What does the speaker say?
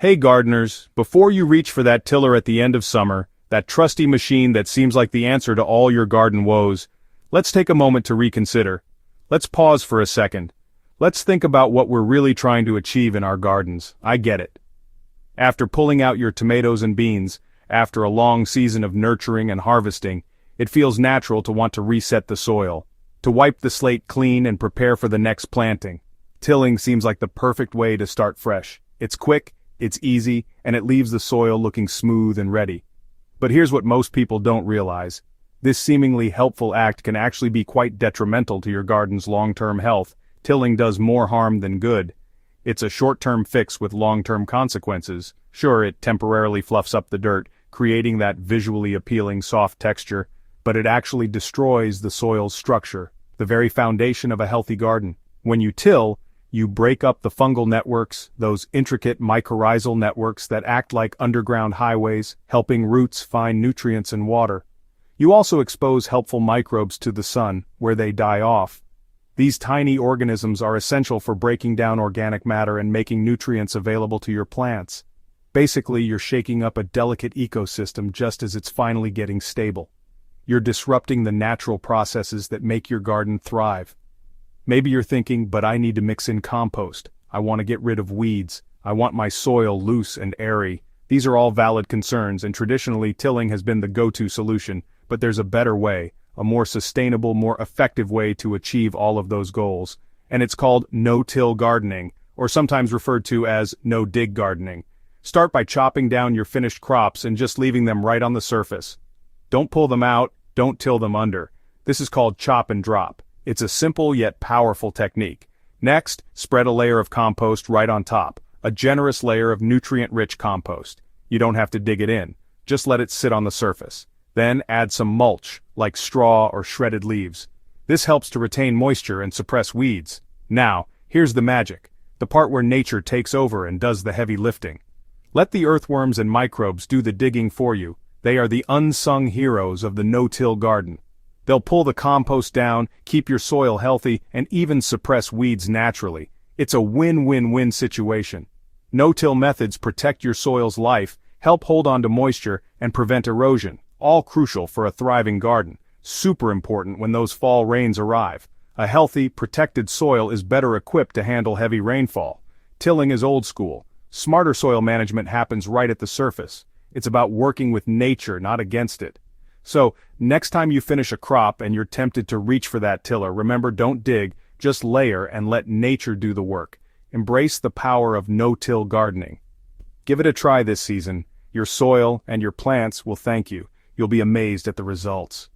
Hey gardeners, before you reach for that tiller at the end of summer, that trusty machine that seems like the answer to all your garden woes, let's take a moment to reconsider. Let's pause for a second. Let's think about what we're really trying to achieve in our gardens. I get it. After pulling out your tomatoes and beans, after a long season of nurturing and harvesting, it feels natural to want to reset the soil, to wipe the slate clean and prepare for the next planting. Tilling seems like the perfect way to start fresh. It's quick, it's easy, and it leaves the soil looking smooth and ready. But here's what most people don't realize. This seemingly helpful act can actually be quite detrimental to your garden's long-term health. Tilling does more harm than good. It's a short-term fix with long-term consequences. Sure, it temporarily fluffs up the dirt, creating that visually appealing soft texture, but it actually destroys the soil's structure, the very foundation of a healthy garden. When you till, you break up the fungal networks, those intricate mycorrhizal networks that act like underground highways, helping roots find nutrients and water. You also expose helpful microbes to the sun, where they die off. These tiny organisms are essential for breaking down organic matter and making nutrients available to your plants. Basically, you're shaking up a delicate ecosystem just as it's finally getting stable. You're disrupting the natural processes that make your garden thrive. Maybe you're thinking, but I need to mix in compost. I want to get rid of weeds. I want my soil loose and airy. These are all valid concerns, and traditionally tilling has been the go-to solution, but there's a better way, a more sustainable, more effective way to achieve all of those goals, and it's called no-till gardening, or sometimes referred to as no-dig gardening. Start by chopping down your finished crops and just leaving them right on the surface. Don't pull them out, don't till them under. This is called chop and drop. It's a simple yet powerful technique. Next, spread a layer of compost right on top, a generous layer of nutrient-rich compost. You don't have to dig it in, just let it sit on the surface. Then add some mulch, like straw or shredded leaves. This helps to retain moisture and suppress weeds. Now, here's the magic, the part where nature takes over and does the heavy lifting. Let the earthworms and microbes do the digging for you. They are the unsung heroes of the no-till garden. They'll pull the compost down, keep your soil healthy, and even suppress weeds naturally. It's a win-win-win situation. No-till methods protect your soil's life, help hold on to moisture, and prevent erosion. All crucial for a thriving garden. Super important when those fall rains arrive. A healthy, protected soil is better equipped to handle heavy rainfall. Tilling is old school. Smarter soil management happens right at the surface. It's about working with nature, not against it. So, next time you finish a crop and you're tempted to reach for that tiller, remember, don't dig, just layer and let nature do the work. Embrace the power of no-till gardening. Give it a try this season. Your soil and your plants will thank you. You'll be amazed at the results.